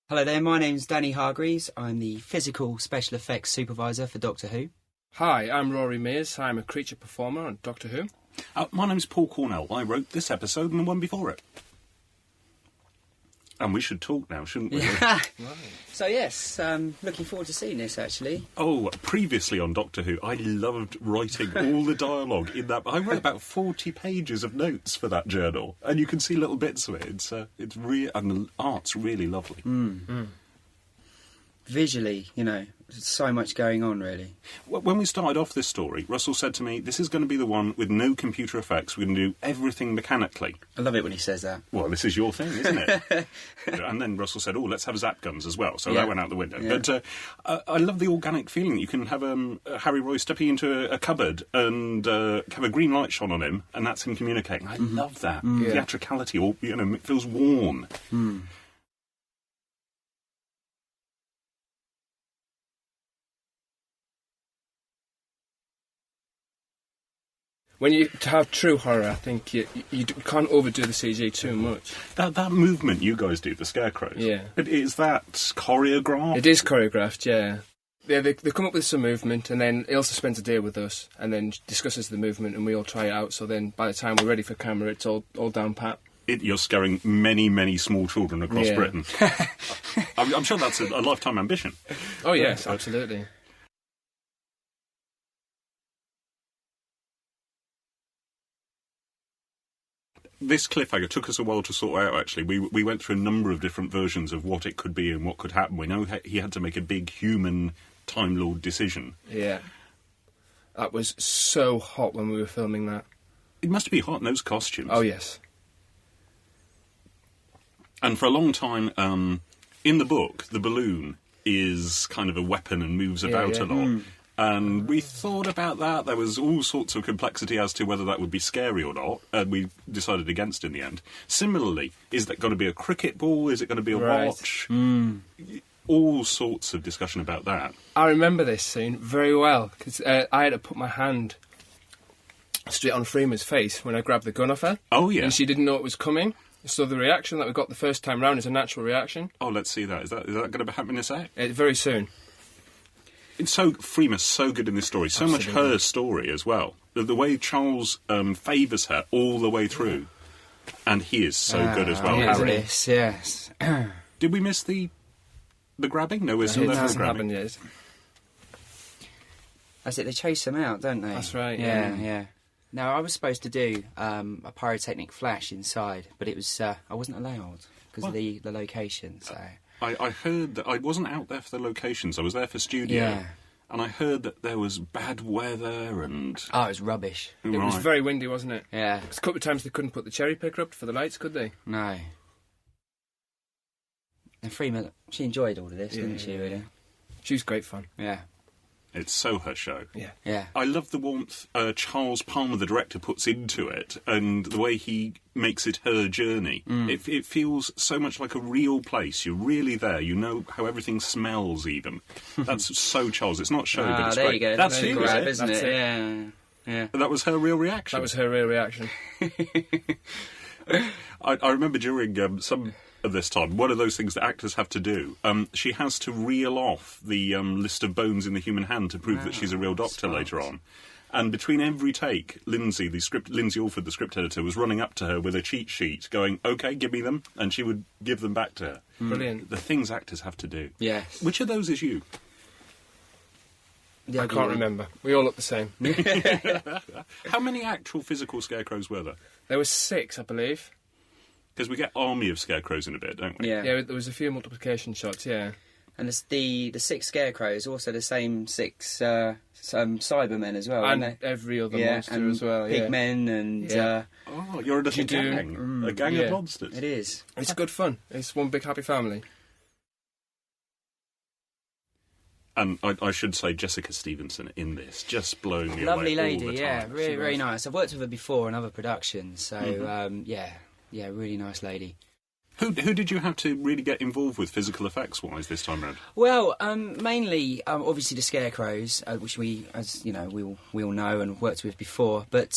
Hello there, my name's Danny Hargreaves. I'm the Physical Special Effects Supervisor for Doctor Who. Hi, I'm Ruari Mears. I'm a creature performer on Doctor Who. My name's Paul Cornell. I wrote this episode and the one before it. And we should talk now, shouldn't we? Right. So yes, looking forward to seeing this actually. Oh, previously on Doctor Who, I loved writing all the dialogue in that. I wrote about 40 pages of notes for that journal, and you can see little bits of it. It's real, and the art's really lovely. Visually, there's so much going on really. When we started off this story, Russell said to me, this is going to be the one with no computer effects. We're going to do everything mechanically. I love it when he says that. Well, this is your thing, isn't it? And then Russell said, let's have zap guns as well. So that went out the window. Yeah. But I love the organic feeling. You can have Harry Roy stepping into a cupboard and have a green light shone on him, and that's him communicating. I love that. Theatricality, or it feels warm. When you have true horror, I think you can't overdo the CG too much. That movement you guys do, the scarecrows, is that choreographed? It is choreographed, yeah. Yeah, they come up with some movement, and then Ilsa spends a day with us, and then discusses the movement, and we all try it out, so then by the time we're ready for camera, it's all down pat. You're scaring many, many small children across Britain. I'm sure that's a lifetime ambition. Oh, yes, absolutely. This cliffhanger took us a while to sort out, actually. We went through a number of different versions of what it could be and what could happen. We know he had to make a big human Time Lord decision. Yeah. That was so hot when we were filming that. It must be hot in those costumes. Oh, yes. And for a long time, in the book, the balloon is kind of a weapon and moves about a lot. And we thought about that. There was all sorts of complexity as to whether that would be scary or not, and we decided against in the end. Similarly, is that going to be a cricket ball? Is it going to be a watch? All sorts of discussion about that. I remember this scene very well, because I had to put my hand straight on Freema's face when I grabbed the gun off her. Oh, yeah. And she didn't know it was coming. So the reaction that we got the first time round is a natural reaction. Oh, let's see that. Is that going to happen in a sec? Very soon. It's Freema's so good in this story. So much her story as well. The way Charles favours her all the way through. And he is so good as well. Yes. Did we miss the grabbing? No, we're still there for the grabbing. Yet. That's it, they chase them out, don't they? That's right, yeah. Now, I was supposed to do a pyrotechnic flash inside, but it was I wasn't allowed because of the location, so... I heard that I wasn't out there for the locations. I was there for studio, and I heard that there was bad weather and... Oh, it was rubbish. It was very windy, wasn't it? Yeah. Because a couple of times they couldn't put the cherry picker up for the lights, could they? No. And Freema, she enjoyed all of this, didn't she, really? She was great fun. Yeah. It's so her show. Yeah. I love the warmth Charles Palmer, the director, puts into it, and the way he makes it her journey. It feels so much like a real place. You're really there. You know how everything smells, even. That's so Charles. It's not show, but it's there great. You go. That's you, isn't it? Yeah. That was her real reaction. That was her real reaction. I remember during some of this time, one of those things that actors have to do, she has to reel off the list of bones in the human hand to prove that she's a real doctor later on. And between every take, Lindsay Alford, the script editor, was running up to her with a cheat sheet, going, "OK, give me them," and she would give them back to her. Brilliant. The things actors have to do. Yes. Which of those is you? I can't remember. We all look the same. How many actual physical scarecrows were there? There were 6, I believe. Because we get army of scarecrows in a bit, don't we? Yeah. Yeah, there was a few multiplication shots, yeah. And the 6 scarecrows, also the same 6 Cybermen as well, and every other monster as well, Pigmen and... oh, you're a little gang. A gang of monsters. It is. It's good fun. It's one big happy family. And I should say Jessica Stevenson in this, just blowing me away Lovely all lady, the time. yeah, really, very nice. I've worked with her before in other productions, so, really nice lady. Who did you have to really get involved with physical effects-wise this time round? Well, mainly, obviously the scarecrows, which we all know and worked with before. But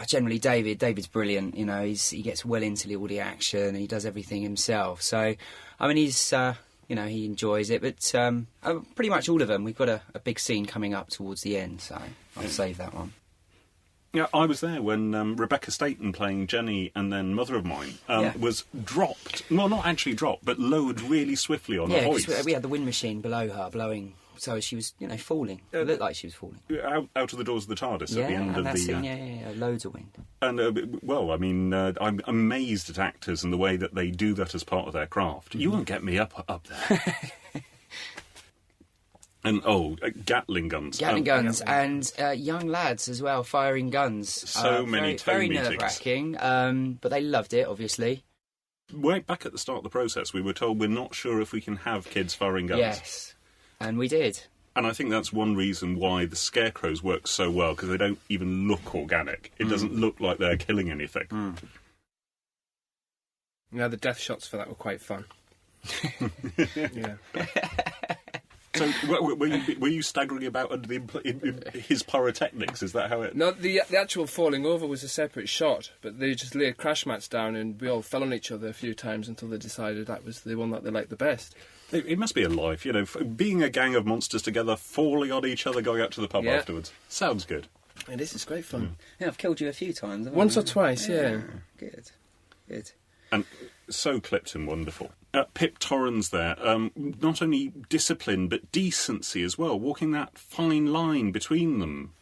generally, David's brilliant. He gets well into all the action and he does everything himself. So I mean, he's he enjoys it, but pretty much all of them. We've got a big scene coming up towards the end, so I'll save that one. Yeah, I was there when Rebecca Staten, playing Jenny and then Mother of Mine, was dropped. Well, not actually dropped, but lowered really swiftly on a hoist. Yeah, we had the wind machine below her blowing, so she was, falling. It looked like she was falling. Out of the doors of the TARDIS at the end of the... Scene, loads of wind. And, I'm amazed at actors and the way that they do that as part of their craft. You won't get me up there. And, Gatling guns. Gatling guns, and young lads as well, firing guns. So many toe very meetings. nerve-wracking, but they loved it, obviously. Way back at the start of the process, we were told we're not sure if we can have kids firing guns. Yes, and we did. And I think that's one reason why the scarecrows work so well, because they don't even look organic. It doesn't look like they're killing anything. Now, the death shots for that were quite fun. Yeah. So, were you staggering about under his pyrotechnics? Is that how it... No, the actual falling over was a separate shot, but they just laid crash mats down and we all fell on each other a few times until they decided that was the one that they liked the best. It must be a life, being a gang of monsters together, falling on each other, going out to the pub afterwards. Sounds good. It is, it's great fun. Yeah, I've killed you a few times, haven't Once I? or twice, yeah. Good. And so clipped and wonderful. Pip Torrens there, not only discipline but decency as well, walking that fine line between them.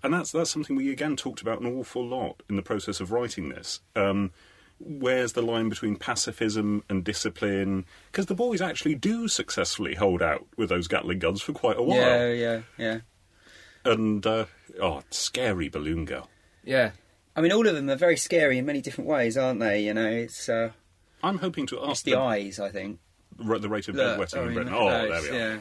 And that's something we again talked about an awful lot in the process of writing this. Where's the line between pacifism and discipline? Because the boys actually do successfully hold out with those Gatling guns for quite a while. Yeah. And, scary balloon girl. Yeah. I mean, all of them are very scary in many different ways, aren't they? It's... I'm hoping to ask it's the eyes, I think. The rate of bedwetting in Britain. There we are. Yeah.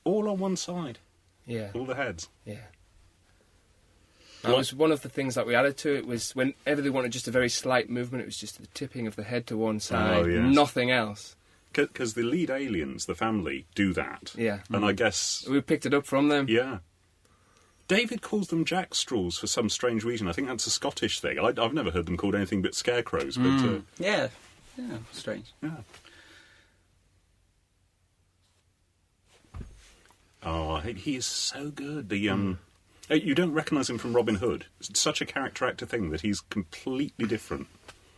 All on one side. Yeah. All the heads. Yeah. That was one of the things that we added to it, was whenever they wanted just a very slight movement, it was just the tipping of the head to one side, nothing else. Because the lead aliens, the family, do that. Yeah. And I guess... we picked it up from them. Yeah. David calls them jackstraws for some strange reason. I think that's a Scottish thing. I've never heard them called anything but scarecrows. But Yeah, strange. Yeah. Oh, he is so good. You don't recognise him from Robin Hood. It's such a character actor thing that he's completely different.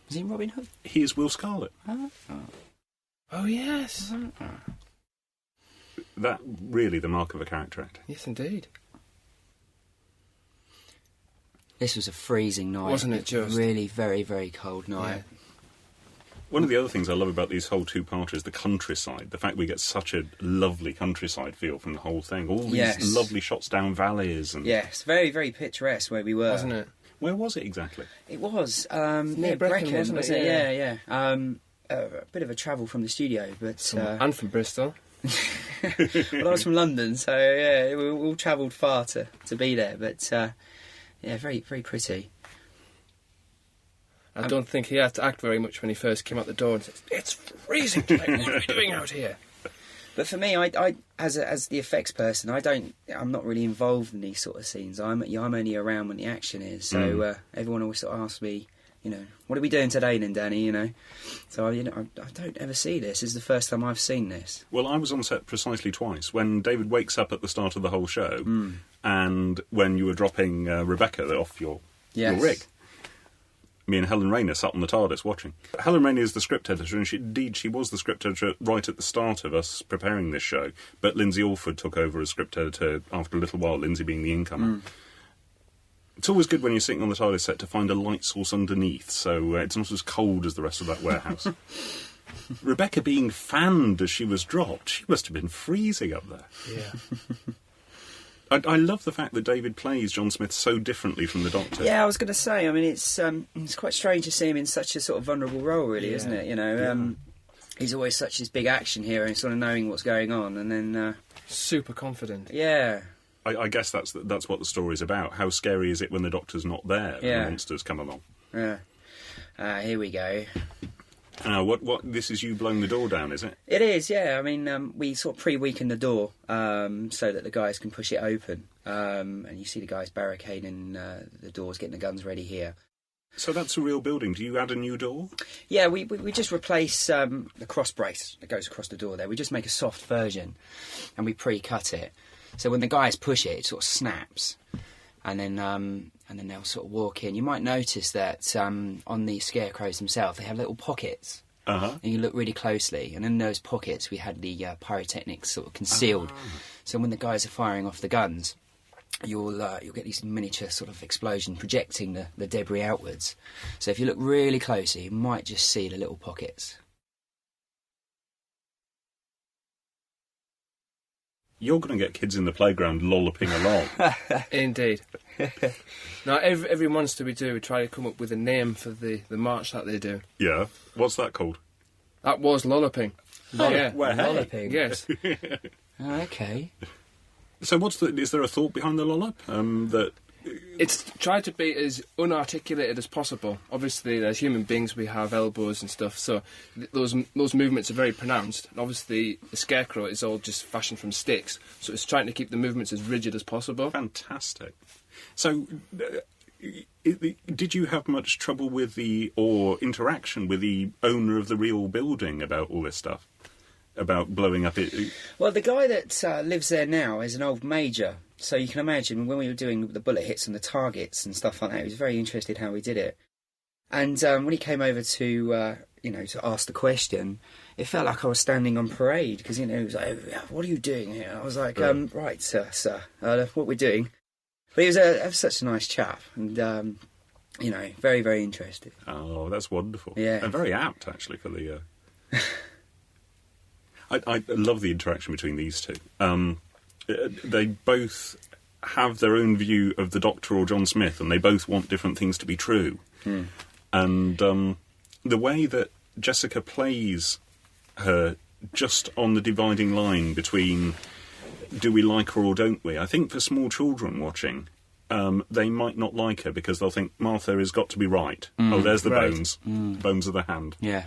Is he in Robin Hood? He is Will Scarlet. Oh, yes. That really the mark of a character actor. Yes, indeed. This was a freezing night. Wasn't it just? Really very, very cold night. Yeah. One of the other things I love about these whole two-parters is the countryside. The fact we get such a lovely countryside feel from the whole thing. All these lovely shots down valleys. And yes, very, very picturesque where we were. Wasn't it? Where was it exactly? It was near Brecon, wasn't it? Yeah. A bit of a travel from the studio, but and from Bristol. Well, I was from London, so yeah, we all travelled far to be there. But very, very pretty. I don't think he had to act very much when he first came out the door and said, "It's freezing tonight. What are we doing out here?" But for me, I as the effects person, I'm not really involved in these sort of scenes. I'm only around when the action is. So everyone always sort of asks me, what are we doing today then, Danny? So I don't ever see this. This is the first time I've seen this. Well, I was on set precisely twice. When David wakes up at the start of the whole show, and when you were dropping Rebecca off your rig. Me and Helen Rayner sat on the TARDIS watching. Helen Rayner is the script editor, and she was the script editor right at the start of us preparing this show. But Lindsay Alford took over as script editor after a little while, Lindsay being the incomer. It's always good when you're sitting on the TARDIS set to find a light source underneath, so it's not as cold as the rest of that warehouse. Rebecca being fanned as she was dropped, she must have been freezing up there. Yeah. I love the fact that David plays John Smith so differently from the Doctor. Yeah, I was going to say, I mean, it's quite strange to see him in such a sort of vulnerable role, really, isn't it? He's always such this big action hero and sort of knowing what's going on, and then... super confident. Yeah. I guess that's what the story's about. How scary is it when the Doctor's not there and the monsters come along? Yeah. Here we go. What? This is you blowing the door down, is it? It is, yeah. I mean, we sort of pre-weaken the door so that the guys can push it open. And you see the guys barricading the doors, getting the guns ready here. So that's a real building. Do you add a new door? Yeah, we just replace the cross brace that goes across the door there. We just make a soft version, and we pre-cut it. So when the guys push it, it sort of snaps, and then they'll sort of walk in. You might notice that on the scarecrows themselves, they have little pockets. Uh-huh. And you look really closely, and in those pockets we had the pyrotechnics sort of concealed. So when the guys are firing off the guns, you'll get these miniature sort of explosion projecting the debris outwards. So if you look really closely, you might just see the little pockets. You're going to get kids in the playground lolloping along. Indeed. Now, every monster we do, we try to come up with a name for the march that they do. Yeah. What's that called? That was lolloping. Yeah. Well, hey. Lolloping. Yes. Oh, okay. So is there a thought behind the lollop? That It's tried to be as unarticulated as possible. Obviously, as human beings, we have elbows and stuff, so those movements are very pronounced. And obviously, the scarecrow is all just fashioned from sticks, so it's trying to keep the movements as rigid as possible. fantastic. So, did you have much trouble with or interaction with the owner of the real building about all this stuff? About blowing up it? Well, the guy that lives there now is an old major, so you can imagine when we were doing the bullet hits and the targets and stuff like that, he was very interested how we did it. And when he came over to to ask the question, it felt like I was standing on parade, because he was like, "What are you doing here?" I was like, "Right, sir, what we're doing." But he was such a nice chap, and very, very interested. Oh, that's wonderful. Yeah, and very apt actually for the. I love the interaction between these two. They both have their own view of the Doctor or John Smith, and they both want different things to be true. And the way that Jessica plays her just on the dividing line between do we like her or don't we? I think for small children watching, they might not like her because they'll think Martha has got to be right. Oh, there's the bones. Bones of the hand. Yeah.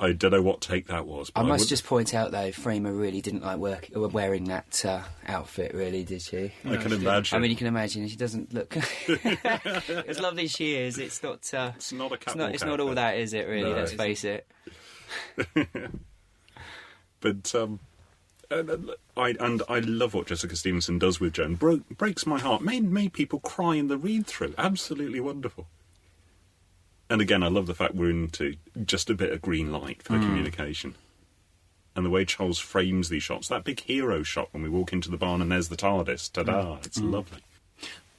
I don't know what take that was. But I must just point out, though, Freema really didn't like wearing that outfit, really, did she? I can imagine. I mean, you can imagine she doesn't look... As lovely as she is, it's not... it's not a catwalk It's not all that, is it, really? No, let's face it. But I love what Jessica Stevenson does with Joan. Breaks my heart. Made people cry in the read-through. Absolutely wonderful. And again, I love the fact we're into just a bit of green light for the communication. And the way Charles frames these shots. That big hero shot when we walk into the barn and there's the TARDIS. Ta-da! It's lovely.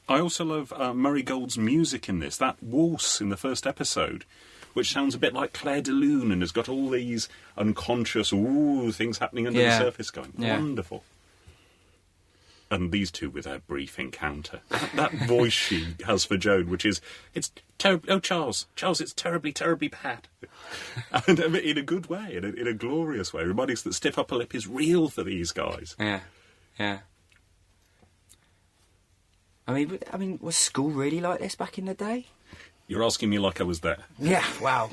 I also love Murray Gold's music in this. That waltz in the first episode, which sounds a bit like Claire de Lune and has got all these unconscious things happening under the surface going. Yeah. Wonderful. And these two with their brief encounter. That voice she has for Joan, which is, it's terrible. Oh, Charles, it's terribly, terribly bad. And in a good way, in a glorious way, reminding us that stiff upper lip is real for these guys. Yeah, yeah. I mean, was school really like this back in the day? You're asking me like I was there. Yeah, wow.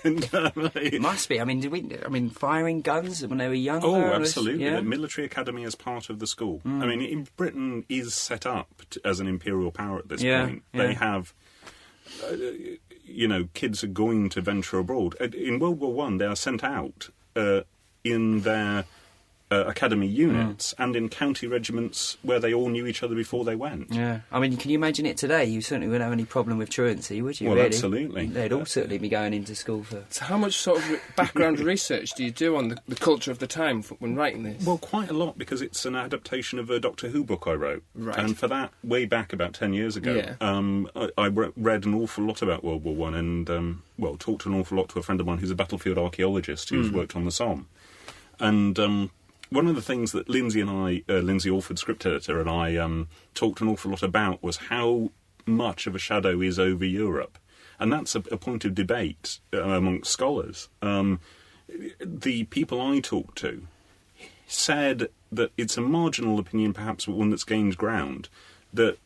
It must be. I mean, firing guns when they were young. Oh, absolutely. The military academy as part of the school. I mean, Britain is set up as an imperial power at this point. They have, kids are going to venture abroad. In World War I, they are sent out in their academy units and in county regiments where they all knew each other before they went. Yeah. I mean, can you imagine it today? You certainly wouldn't have any problem with truancy, would you? Well, really? Absolutely. They'd all certainly be going into school for... So how much sort of background research do you do on the culture of the time when writing this? Well, quite a lot, because it's an adaptation of a Doctor Who book I wrote. Right. And for that, way back about 10 years ago, I read an awful lot about World War I and, talked an awful lot to a friend of mine who's a battlefield archaeologist who's worked on the Somme. And... one of the things that Lindsay Alford, script editor, and I talked an awful lot about was how much of a shadow is over Europe. And that's a point of debate amongst scholars. The people I talked to said that it's a marginal opinion, perhaps, but one that's gained ground, that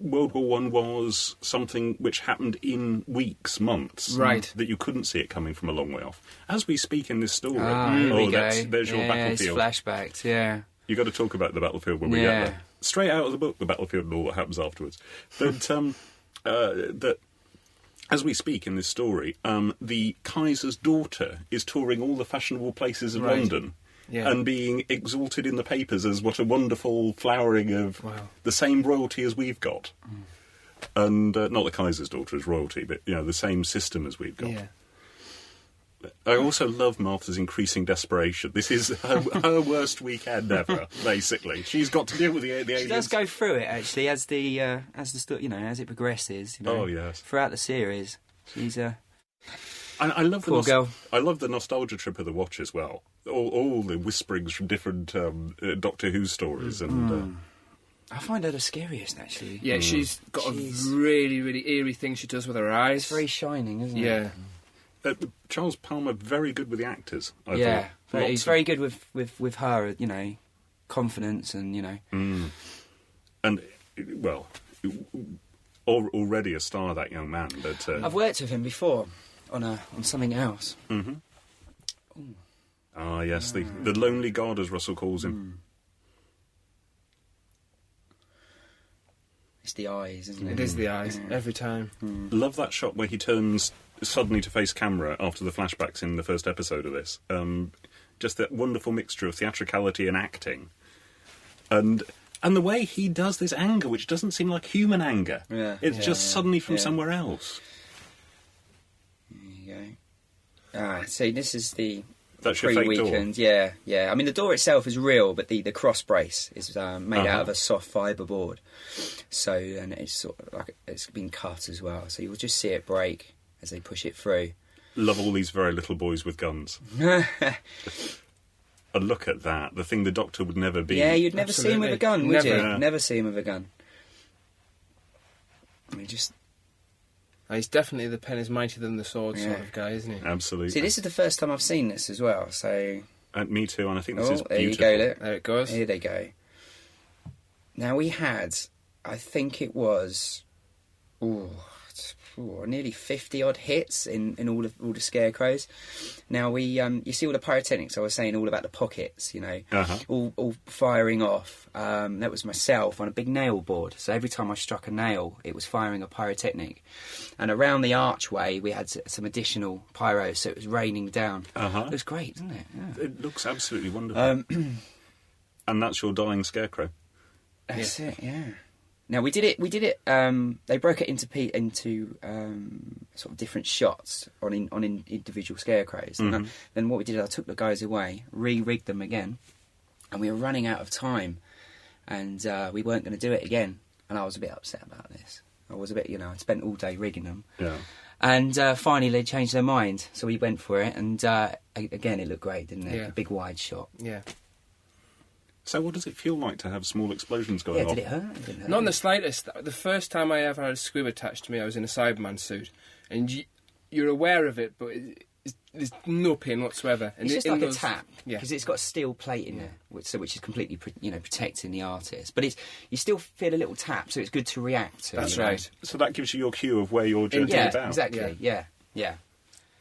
World War I was something which happened in weeks, months. Right. That you couldn't see it coming from a long way off. As we speak in this story, there's your battlefield. It's flashbacks, yeah. You've got to talk about the battlefield when we get there. Straight out of the book, the battlefield and all that happens afterwards. But that as we speak in this story, the Kaiser's daughter is touring all the fashionable places of London. Yeah. And being exalted in the papers as what a wonderful flowering of the same royalty as we've got. And not the Kaiser's daughter as royalty, but the same system as we've got. Yeah. I also love Martha's increasing desperation. This is her worst weekend ever, basically. She's got to deal with the aliens. She does go through it actually as it progresses. Oh yes. Throughout the series, she's I love poor girl. I love the nostalgia trip of the watch as well. All the whisperings from different Doctor Who stories and. I find her the scariest, actually. Yeah, she's got a really, really eerie thing she does with her eyes. It's very shining, isn't it? Yeah. Charles Palmer, very good with the actors, I thought. He's very good with her, confidence and, And, well, already a star, that young man. But I've worked with him before on something else. Mm-hmm. Ah, yes, the lonely god, as Russell calls him. It's the eyes, isn't it? It is the eyes, every time. Love that shot where he turns suddenly to face camera after the flashbacks in the first episode of this. Just that wonderful mixture of theatricality and acting. And the way he does this anger, which doesn't seem like human anger. Yeah. It's just suddenly from somewhere else. There you go. See, this is the That's your fake pre-weekend. door. Yeah. I mean, the door itself is real, but the cross brace is made out of a soft fibre board. So, and it's sort of like it's been cut as well. So you'll just see it break as they push it through. Love all these very little boys with guns. And look at that, the thing the Doctor would never be. Yeah, you'd never see him with a gun, would you? Yeah. Never see him with a gun. I mean, just... He's definitely the pen is mightier than the sword sort of guy, isn't he? Absolutely. See, this is the first time I've seen this as well, so... Me too, and I think this is there beautiful. you go, look. There it goes. Here they go. Now, we had, I think it was... nearly 50-odd hits in all the scarecrows. Now, you see all the pyrotechnics I was saying, all about the pockets, all firing off. That was myself on a big nail board. So every time I struck a nail, it was firing a pyrotechnic. And around the archway, we had some additional pyros, so it was raining down. It was great, didn't it? Yeah. It looks absolutely wonderful. And that's your dying scarecrow. That's it, yeah. Now we did it. They broke it into sort of different shots on individual scarecrows. And then what we did, I took the guys away, re-rigged them again, and we were running out of time, and we weren't going to do it again. And I was a bit upset about this. I was a bit, I spent all day rigging them. Yeah. And finally they changed their mind, so we went for it, and again it looked great, didn't it? Yeah. A big wide shot. Yeah. So what does it feel like to have small explosions going off? Did it hurt? It didn't hurt. Not in the slightest. The first time I ever had a squib attached to me, I was in a Cyberman suit. And you're aware of it, but there's no pain whatsoever. And it's just like a tap, yeah, because it's got a steel plate in there, which is completely, protecting the artist. But you still feel a little tap, so it's good to react to. That's right. So that gives you your cue of where you're jerking about. Exactly. Yeah.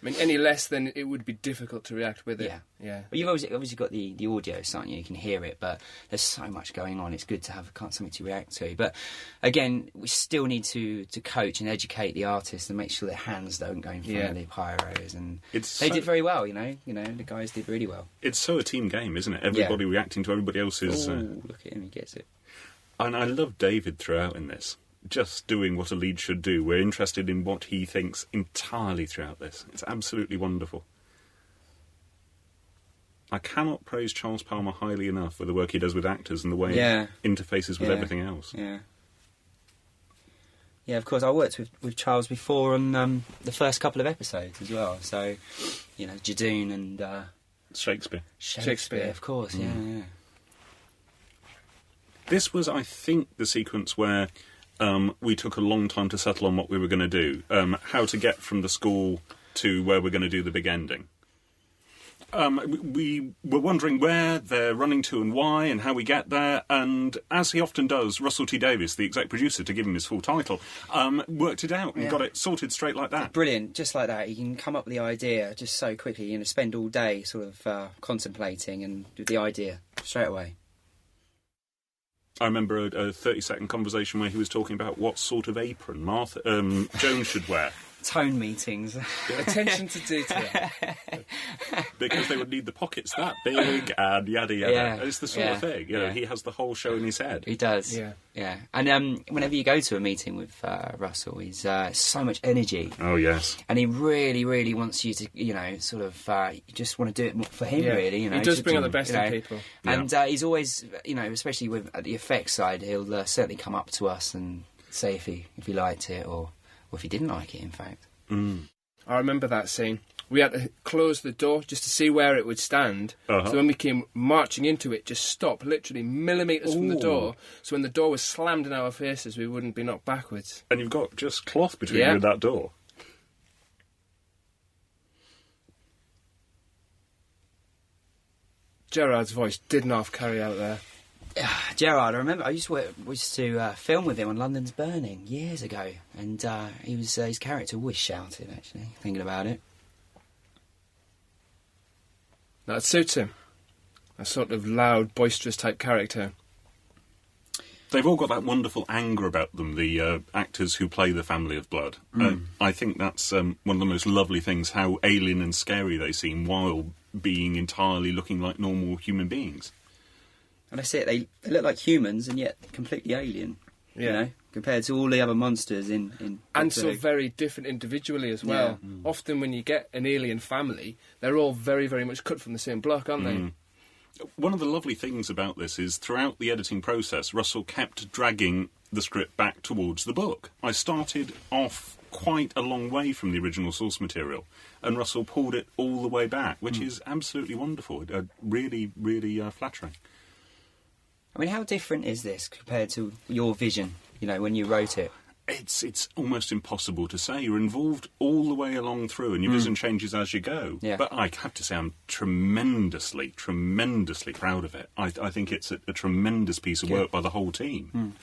I mean, any less than it would be difficult to react with it. Yeah. But you've obviously got the audio, aren't you? You can hear it, but there's so much going on. It's good to have something to react to. But again, we still need to coach and educate the artists and make sure their hands don't go in front of the pyros. And they did very well. The guys did really well. It's so a team game, isn't it? Everybody reacting to everybody else's. Look at him, he gets it. And I love David throughout in this. Just doing what a lead should do. We're interested in what he thinks entirely throughout this. It's absolutely wonderful. I cannot praise Charles Palmer highly enough for the work he does with actors and the way he interfaces with everything else. Yeah, of course, I worked with Charles before on the first couple of episodes as well. So, Jadoon and... Shakespeare, of course, yeah. This was, I think, the sequence where... we took a long time to settle on what we were going to do. How to get from the school to where we're going to do the big ending. We were wondering where they're running to and why and how we get there. And as he often does, Russell T Davies, the exec producer, to give him his full title, worked it out and got it sorted straight like that. Brilliant, just like that. You can come up with the idea just so quickly. Spend all day sort of contemplating and do the idea straight away. I remember a 30-second conversation where he was talking about what sort of apron Joan should wear. Tone meetings. Attention to detail. Because they would need the pockets that big and yada yada. Yeah. It's the sort of thing. You know, he has the whole show in his head. He does. Yeah. And whenever you go to a meeting with Russell, he's so much energy. Oh, yes. And he really, really wants you to, you know, sort of, you just want to do it for him, really. You know, he does to bring out the best in people. And he's always, you know, especially with at the effects side, he'll certainly come up to us and say if he liked it or if he didn't like it, in fact. I remember that scene. We had to close the door just to see where it would stand. So when we came marching into it, just stop literally millimetres from the door. So when the door was slammed in our faces, we wouldn't be knocked backwards. And you've got just cloth between you and that door. Gerard's voice did not carry out there. Gerard, I remember I used to film with him on London's Burning years ago, and he was his character was shouted. Actually, thinking about it, That suits him. A sort of loud, boisterous type character. They've all got that wonderful anger about them, the actors who play the family of blood. I think that's one of the most lovely things, how alien and scary they seem while being entirely looking like normal human beings. and I see it. They look like humans, and yet completely alien. You know, compared to all the other monsters in and so very different individually as well. Often when you get an alien family, they're all very, very much cut from the same block, aren't they? One of the lovely things about this is throughout the editing process, Russell kept dragging the script back towards the book. I started off quite a long way from the original source material, and Russell pulled it all the way back, which is absolutely wonderful. Really, really flattering. I mean, how different is this compared to your vision, you know, when you wrote it? It's almost impossible to say. You're involved all the way along through, and your vision changes as you go. Yeah. But I have to say I'm tremendously, tremendously proud of it. I think it's a tremendous piece of work by the whole team.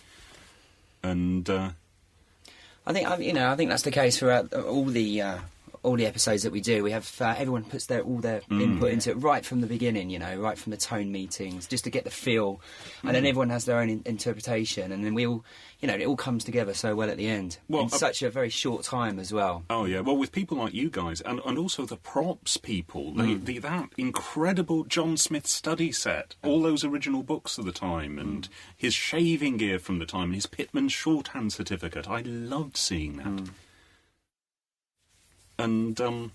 And I think that's the case throughout all the episodes that we do. We have everyone puts all their input into it right from the beginning, you know, right from the tone meetings, just to get the feel, and then everyone has their own interpretation, and then we all, you know, it all comes together so well at the end in such a very short time as well. Oh yeah, well, with people like you guys, and also the props people, that incredible John Smith study set, all those original books of the time, and his shaving gear from the time, and his Pitman shorthand certificate. I loved seeing that. And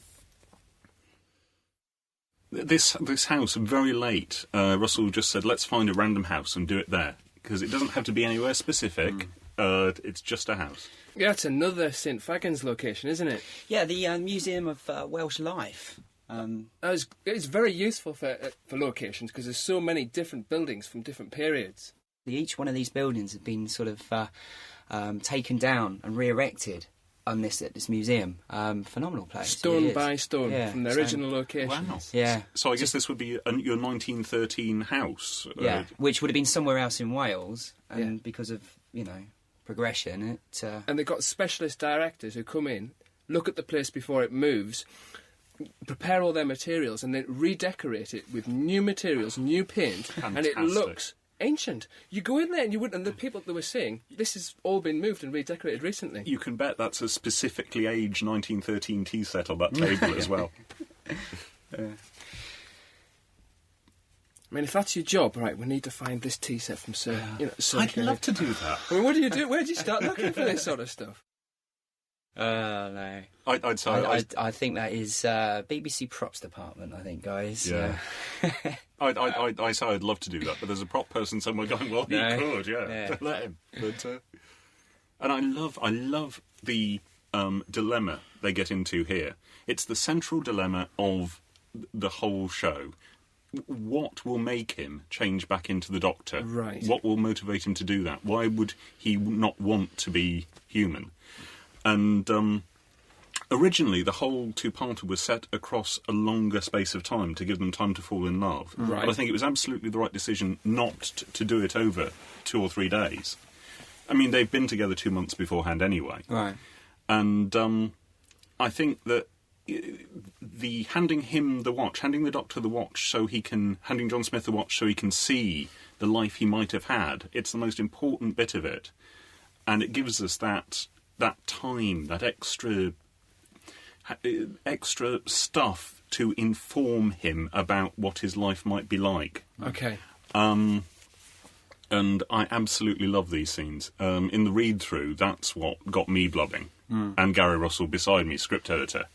this house, very late, Russell just said, let's find a random house and do it there, because it doesn't have to be anywhere specific, it's just a house. Yeah, it's another St Fagans location, isn't it? Yeah, the Museum of Welsh Life. It's very useful for locations, because there's so many different buildings from different periods. Each one of these buildings has been sort of taken down and re-erected at this museum. Phenomenal place. Stone by stone from the original locations. Wow. Yeah. So I guess this would be your 1913 house. Yeah, which would have been somewhere else in Wales, and because of, you know, progression, it... And they've got specialist directors who come in, look at the place before it moves, prepare all their materials, and then redecorate it with new materials, new paint, and it looks ancient. You go in there and and the people that were saying, this has all been moved and redecorated recently. You can bet that's a specifically aged 1913 tea set on that table as well. I mean, if that's your job, right, we need to find this tea set from Sir. You know, I'd love to do that. I mean, what do you do? Where do you start looking for this sort of stuff? No. I'd say I think that is BBC props department, I think, guys. Yeah. I say I'd love to do that, but there's a prop person somewhere going, well, he could, let him. But, and I love the dilemma they get into here. It's the central dilemma of the whole show. What will make him change back into the Doctor? Right. What will motivate him to do that? Why would he not want to be human? And originally, the whole two-parter was set across a longer space of time to give them time to fall in love. Right. But I think it was absolutely the right decision not to do it over 2 or 3 days. I mean, they've been together 2 months beforehand anyway. Right. And I think that the handing the Doctor the watch handing John Smith the watch so he can see the life he might have had, it's the most important bit of it. And it gives us that time, that extra extra stuff to inform him about what his life might be like. Okay. And I absolutely love these scenes. In the read-through, that's what got me blubbing. And Gary Russell beside me, script editor,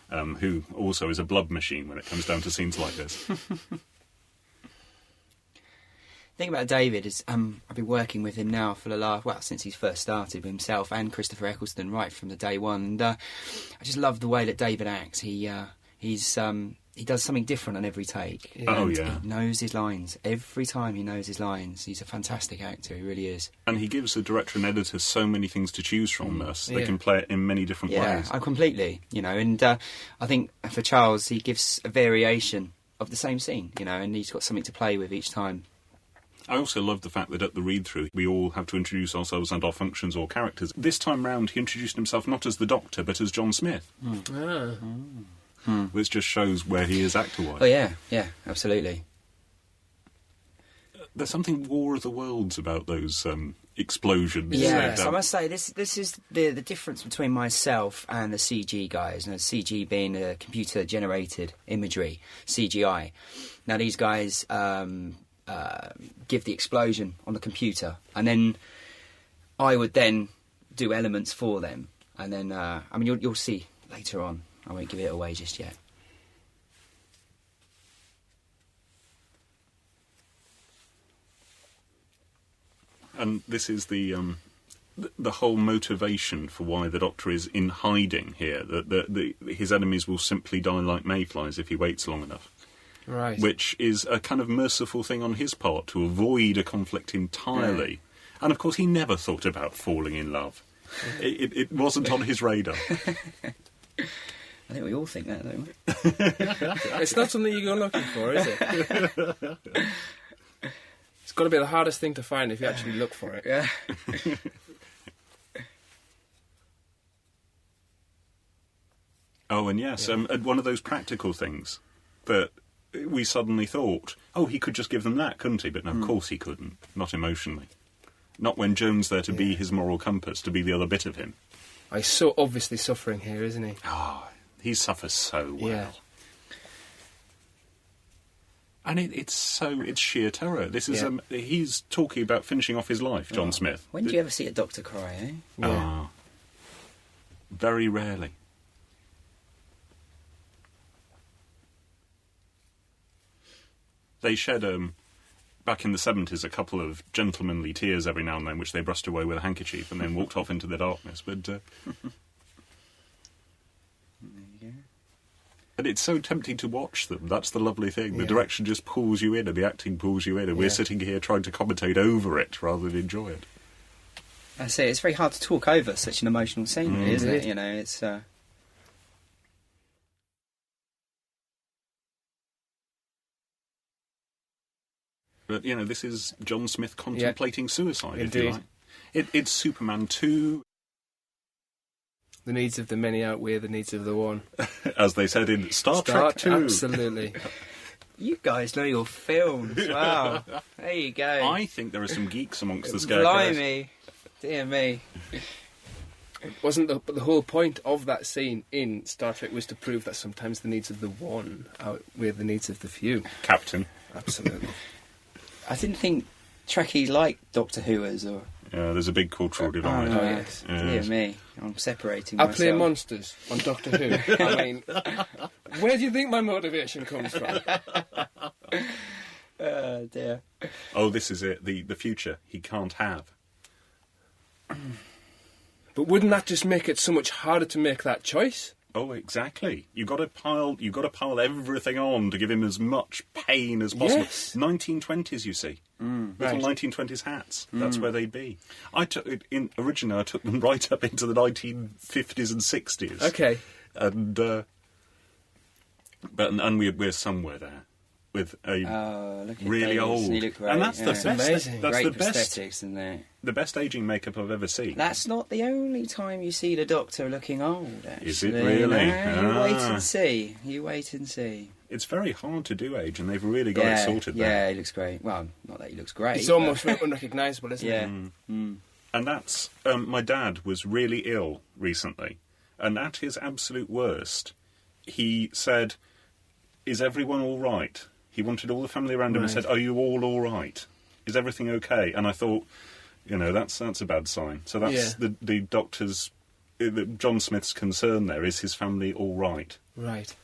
who also is a blub machine when it comes down to scenes like this. The thing about David is I've been working with him now for the last, since he's first started with himself and Christopher Eccleston right from the day one. And I just love the way that David acts. He does something different on every take. Oh, and yeah. He knows his lines. Every time he knows his lines. He's a fantastic actor, he really is. And he gives the director and editor so many things to choose from. They can play it in many different ways. Yeah, completely. And I think for Charles, he gives a variation of the same scene, and he's got something to play with each time. I also love the fact that at the read-through, we all have to introduce ourselves and our functions or characters. This time round, he introduced himself not as the Doctor, but as John Smith. Which just shows where he is actor-wise. Oh, yeah, absolutely. There's something War of the Worlds about those explosions. Yes, I must say, this is the difference between myself and the CG guys. CG being a computer-generated imagery, CGI. Now, these guys give the explosion on the computer, and then I would then do elements for them. And then, you'll see later on. I won't give it away just yet. And this is the whole motivation for why the Doctor is in hiding here. That his enemies will simply die like mayflies if he waits long enough. Right. Which is a kind of merciful thing on his part to avoid a conflict entirely. Yeah. And of course, he never thought about falling in love. It wasn't on his radar. I think we all think that, don't we? It's not something you go looking for, is it? It's got to be the hardest thing to find if you actually look for it. Yeah. Oh, and yes, one of those practical things that we suddenly thought, he could just give them that, couldn't he? But no, of course he couldn't. Not emotionally. Not when Joan's there to be his moral compass, to be the other bit of him. He's so obviously suffering here, isn't he? He suffers so well. Yeah. And it's sheer terror. This is he's talking about finishing off his life, John Smith. When do you ever see a doctor cry, eh? Yeah. Very rarely. They shed, back in the 70s, a couple of gentlemanly tears every now and then, which they brushed away with a handkerchief and then walked off into the darkness. But There you go. And it's so tempting to watch them. That's the lovely thing. The direction just pulls you in and the acting pulls you in, and we're sitting here trying to commentate over it rather than enjoy it. I say, it's very hard to talk over such an emotional scene, really, isn't it? It's... But, this is John Smith contemplating suicide, if Indeed. you like. It's Superman 2. The needs of the many outweigh the needs of the one. As they said in Star Trek 2. Absolutely. You guys know your films. Wow. There you go. I think there are some geeks amongst the Scarecrows. Blimey. Dear me. Wasn't the whole point of that scene in Star Trek was to prove that sometimes the needs of the one outweigh the needs of the few? Captain. Absolutely. I didn't think Trekkies liked Doctor Whoers or... Yeah, there's a big cultural divide. Oh, yes. Dear me. I'm separating I myself. play monsters on Doctor Who. I mean, where do you think my motivation comes from? Oh, dear. Oh, this is it. The future he can't have. But wouldn't that just make it so much harder to make that choice? Oh, exactly. You got to pile everything on to give him as much pain as possible. Yes. 1920s, you see. Little 1920s hats. That's where they'd be. Originally, I took them right up into the 1950s and 60s. Okay. And we're somewhere there with a look at really Davis. old. He looked great. And that's the That's best. amazing. That's Great the best. prosthetics, isn't it? The best aging makeup I've ever seen. That's not the only time you see the Doctor looking old, actually. Is it really? No, you wait and see. You wait and see. It's very hard to do age, and they've really got it sorted there. Yeah, he looks great. Well, not that he looks great. It's almost unrecognisable, isn't it? Yeah. And that's... my dad was really ill recently, And at his absolute worst, he said, "Is everyone all right?" He wanted all the family around him and said, "Are you all right? Is everything okay?" And I thought, that's a bad sign. So that's the doctor's, John Smith's concern there. Is his family all right? Right.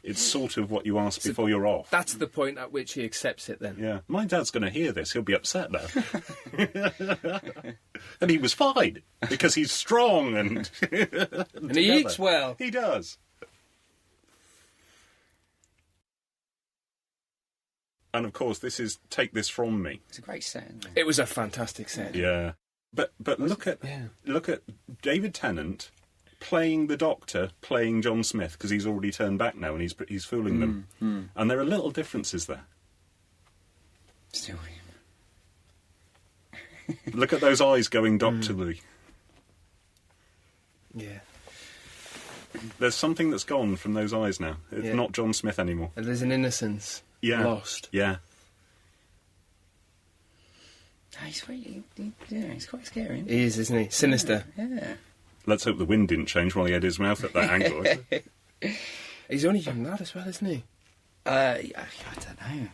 It's sort of what you ask before you're off. That's the point at which he accepts it then. Yeah. My dad's going to hear this. He'll be upset now. And he was fine, because he's strong and... and he eats well. He does. And of course, this is Take This From Me. It's a great set, isn't it? It was a fantastic set. Yeah. But look at David Tennant playing the Doctor, playing John Smith, because he's already turned back now and he's fooling them. And there are little differences there. Still Look at those eyes going doctorly. Yeah. There's something that's gone from those eyes now. It's not John Smith anymore. And there's an innocence lost. Yeah. He's really, he's quite scary. He is, isn't he? Sinister. Yeah. Let's hope the wind didn't change while he had his mouth at that angle. He's only young lad as well, isn't he? I don't know.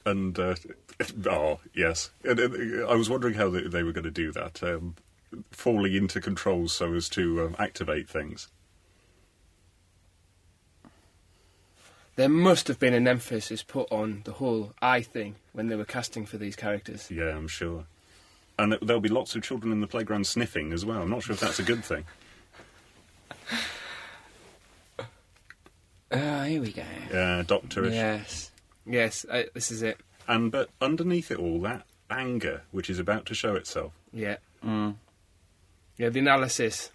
And, yes. And, I was wondering how they were going to do that, falling into controls so as to activate things. There must have been an emphasis put on the whole eye thing when they were casting for these characters. Yeah, I'm sure. And there'll be lots of children in the playground sniffing as well. I'm not sure if that's a good thing. Here we go. Yeah, doctorish. Yes, this is it. But underneath it all, that anger which is about to show itself. Yeah. Yeah, the analysis.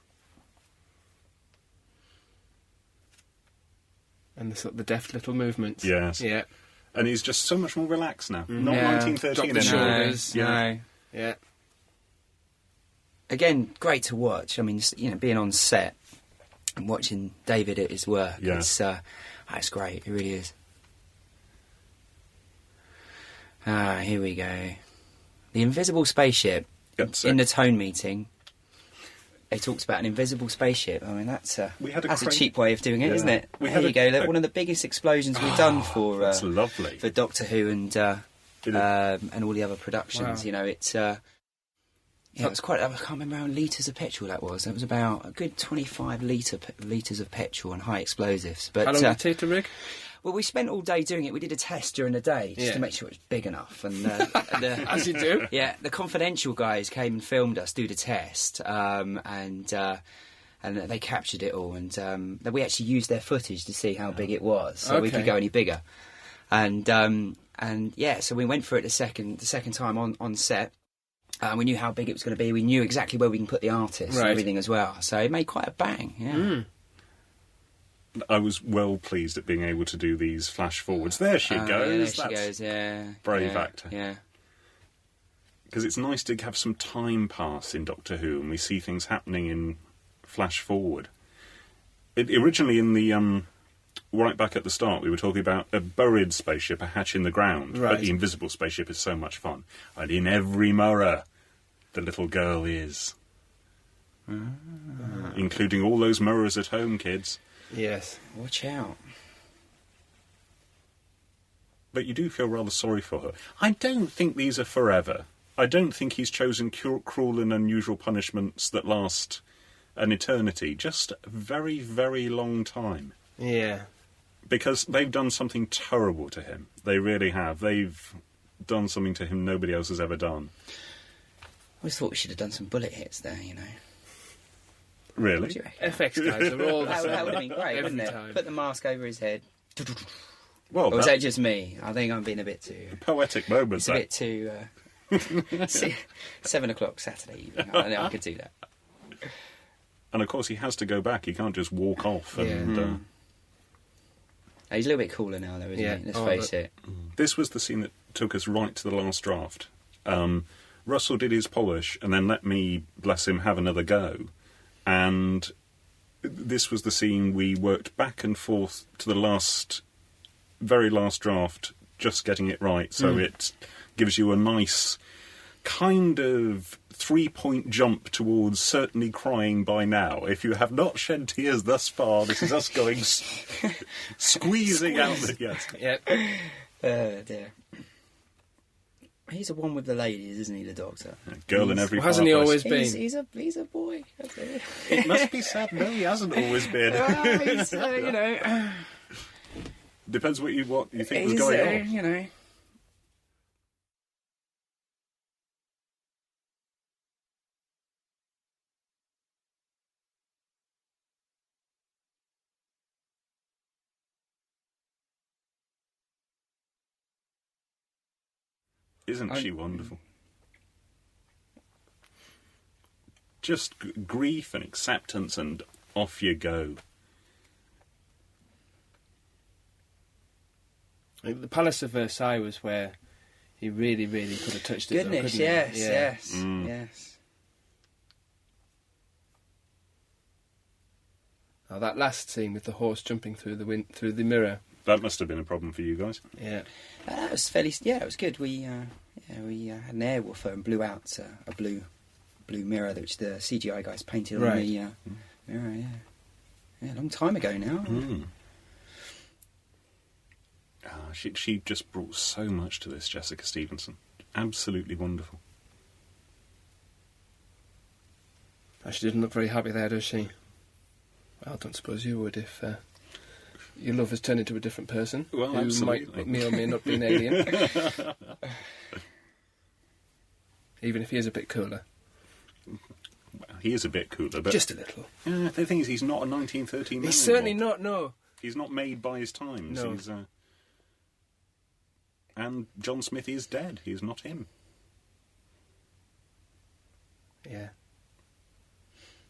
And the deft little movements. Yes. Yeah. And he's just so much more relaxed now. Not Yeah. 1913 Drop the anymore. shoulders. No. Yeah. Again, great to watch. I mean, being on set and watching David at his work. Yeah. It's great. It really is. Here we go. The invisible spaceship. In the tone meeting, they talked about an invisible spaceship. I mean, that's a cheap way of doing it, isn't it? There you go. Look, one of the biggest explosions we've done for that's lovely. For Doctor Who and all the other productions. Wow. It was quite. I can't remember how many litres of petrol that was. It was about a good 25 litres of petrol and high explosives. But how long did it take to rig? Well, we spent all day doing it. We did a test during the day just to make sure it was big enough. And as you do. Yeah, the Confidential guys came and filmed us do the test, and they captured it all. And we actually used their footage to see how big it was, so we could go any bigger. And so we went for it the second time on set. We knew how big it was going to be. We knew exactly where we can put the artists and everything as well. So it made quite a bang. Yeah. I was well pleased at being able to do these flash forwards. There she goes. Yeah, there she That's goes, yeah. Brave actor. Yeah. Because it's nice to have some time pass in Doctor Who and we see things happening in flash forward. Originally in the... right back at the start, we were talking about a buried spaceship, a hatch in the ground. Right. But the invisible spaceship is so much fun. And in every mirror, the little girl is. Including all those mirrors at home, kids. Yes. Watch out. But you do feel rather sorry for her. I don't think these are forever. I don't think he's chosen cruel and unusual punishments that last an eternity. Just a very, very long time. Yeah. Because they've done something terrible to him. They really have. They've done something to him nobody else has ever done. I always thought we should have done some bullet hits there, Really? What do you reckon? FX guys are all the That same. would have been great, wouldn't it? time. Put the mask over his head. Well, Or was that just me? I think I'm being a bit too... poetic moments. It's a bit too... 7 o'clock Saturday evening. I know I could do that. And of course he has to go back. He can't just walk off. And, He's a little bit cooler now, though, isn't he? Let's face it. This was the scene that took us right to the last draft. Russell did his polish and then let me, bless him, have another go. And this was the scene we worked back and forth to the last very last draft, just getting it right, so it gives you a nice kind of 3-point jump towards certainly crying by now. If you have not shed tears thus far, this is us going squeezing out the... Yes. Yep. Oh, dear. He's the one with the ladies, isn't he, the doctor? Girl in every Hasn't he fireplace. always been? He's a boy. That's it. It must be said, no, he hasn't always been. He's, you know... Depends what you think was going on. You know... Isn't she wonderful? Just grief and acceptance, and off you go. The Palace of Versailles was where he really, really could have touched it. Goodness, though, yes, he? Yeah. yes, yes. Oh, that last scene with the horse jumping through the mirror. That must have been a problem for you guys. Yeah. That was fairly... Yeah, it was good. We had an airwolfer and blew out a blue mirror, which the CGI guys painted on the mirror, yeah. A long time ago now. She just brought so much to this, Jessica Stevenson. Absolutely wonderful. She didn't look very happy there, does she? Well, I don't suppose you would if your love has turned into a different person. Well, who absolutely. may or may not be an alien. Even if he is a bit cooler. Well, he is a bit cooler, but... Just a little. Yeah, the thing is, he's not a 1913 man He's certainly anymore. not, no. He's not made by his times. No. He's, and John Smith is dead. He is not him. Yeah.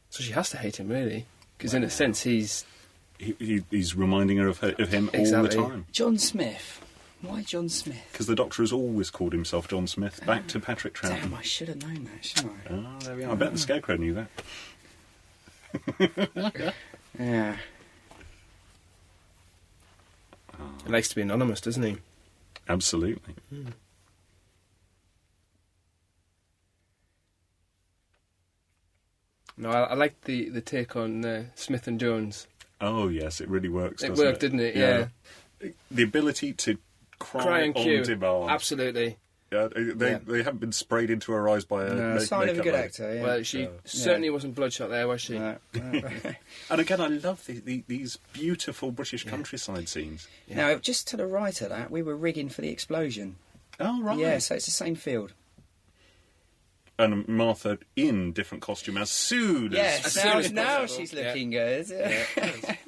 So she has to hate him, really. Because in a sense, he's reminding her of him Exactly. all the time. John Smith. Why John Smith? Because the Doctor has always called himself John Smith. Back to Patrick Troughton. Damn, I should have known that, shouldn't I? Ah, there we are. I bet the Scarecrow knew that. Yeah. he likes to be anonymous, doesn't he? Absolutely. No, I like the take on Smith and Jones. Oh, yes, it really works, It doesn't worked, didn't it? Yeah. The ability to cry and on cue. demand. Absolutely. Yeah, they haven't been sprayed into her eyes by a Sign of a makeup good lady. actor, yeah. Well, she certainly wasn't bloodshot there, was she? No. And again, I love these beautiful British countryside scenes. Yeah. Now, just to the right of that, we were rigging for the explosion. Oh, right. Yeah, so it's the same field. And Martha in different costume as soon Yes, as... soon as now possible. she's looking good.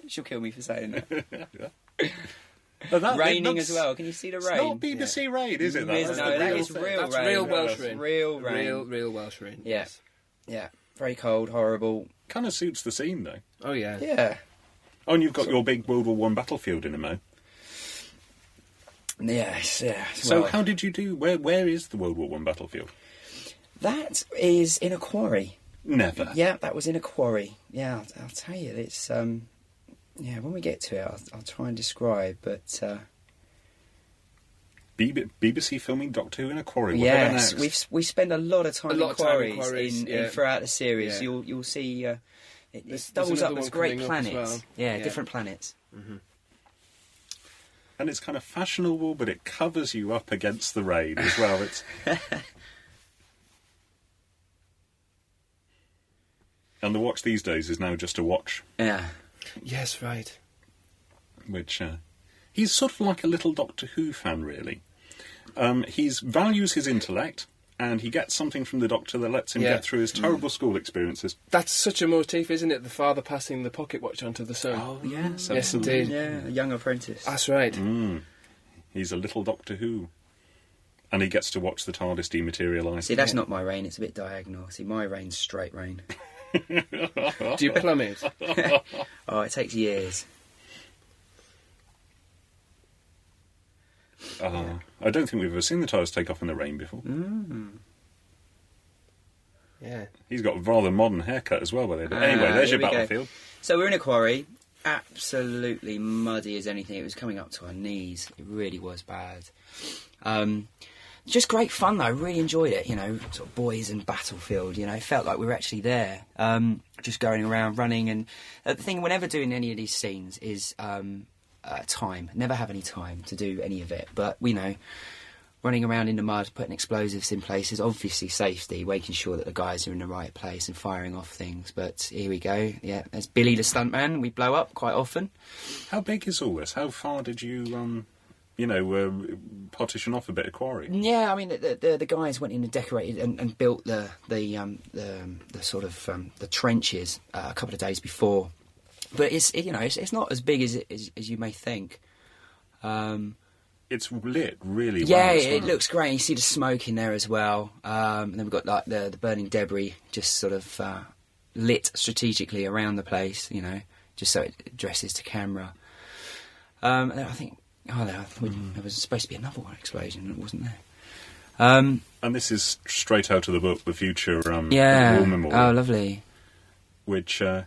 She'll kill me for saying that. Oh, that- Raining that's- as well. Can you see the It's rain? not BBC rain, is it? Yes, That's no, the that real is thing. real That's rain. real Welsh That's rain. Real rain. Real Welsh rain. Yeah. Yes. Yeah. Very cold, horrible. Kind of suits the scene, though. Oh, yeah. Yeah. Oh, and you've got your big World War One battlefield in a mo. Yes, yeah. So Well, how did you do... Where is the World War One battlefield? that is in a quarry. Never. Yeah, that was in a quarry. Yeah, I'll tell you, it's yeah. When we get to it, I'll try and describe. But BBC filming Doctor Who in a quarry. What yes, next? we spend a lot of time in quarries, yeah. throughout the series. Yeah. You'll see it There's doubles up another as one great coming up as planets. well. Yeah, Yeah. different planets. And it's kind of fashionable, but it covers you up against the rain as well. It's... And the watch these days is now just a watch, Yeah. Yes, right. which... he's sort of like a little Doctor Who fan, really. He values his intellect, and he gets something from the Doctor that lets him Yeah. get through his terrible school experiences. That's such a motif, isn't it? The father passing the pocket watch onto the son. Oh, yes. Yes, indeed. Yeah, a young apprentice. That's right. He's a little Doctor Who. And he gets to watch the TARDIS dematerialise. See, that's not my rain. It's a bit diagonal. See, my rain's straight rain. Do you plummet? Oh, it takes years. I don't think we've ever seen the TARDIS take off in the rain before. Yeah. He's got a rather modern haircut as well. Anyway, there's here your we go. battlefield. So we're in a quarry. absolutely muddy as anything. It was coming up to our knees. It really was bad. Just great fun though. I really enjoyed it. Sort of boys and battlefield. It felt like we were actually there. Just going around, running, and the thing whenever doing any of these scenes is time. Never have any time to do any of it. But running around in the mud, putting explosives in places, obviously safety, making sure that the guys are in the right place and firing off things. But here we go. Yeah, there's Billy the stuntman. We blow up quite often. How big is all this? How far did you partition off a bit of quarry? Yeah, I mean the guys went in and decorated and built the sort of the trenches a couple of days before, but it's not as big as you may think. It's lit really well. Yeah, it looks great. You see the smoke in there as well, and then we've got like the burning debris just sort of lit strategically around the place, just so it addresses to camera. And then I think. There was supposed to be another one explosion, and it wasn't there. And this is straight out of the book, The Future War Memorial. Oh, lovely. Which... it's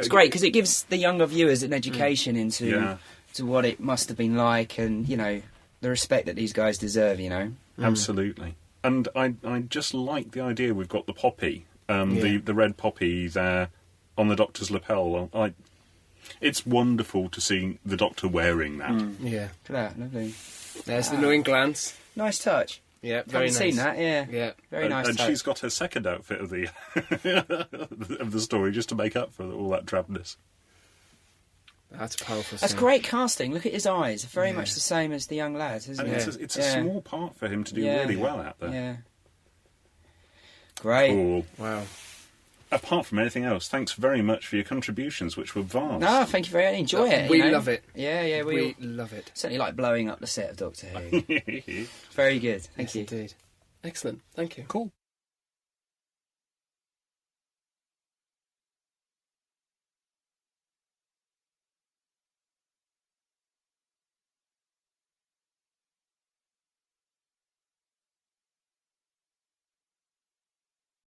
great, because it gives the younger viewers an education into to what it must have been like, and, the respect that these guys deserve, Absolutely. And I just like the idea we've got the poppy, the red poppy there on the Doctor's lapel. It's wonderful to see the Doctor wearing that. Yeah. Look at that, lovely. There's the knowing glance. Nice touch. Yeah, very nice. Haven't seen that, yeah. Yeah. Very nice And touch. she's got her second outfit of the of the story just to make up for all that drabness. That's a powerful That's scene. great casting. Look at his eyes. Very much the same as the young lad, isn't And it? it's a small part for him to do really well out there. Yeah. Great. Cool. Wow. Apart from anything else, thanks very much for your contributions, which were vast. No, thank you very much. Enjoy it. We love it. Yeah, We love it. certainly like blowing up the set of Doctor Who. Very good. Thank Yes, you. indeed. Excellent. Thank you. Cool.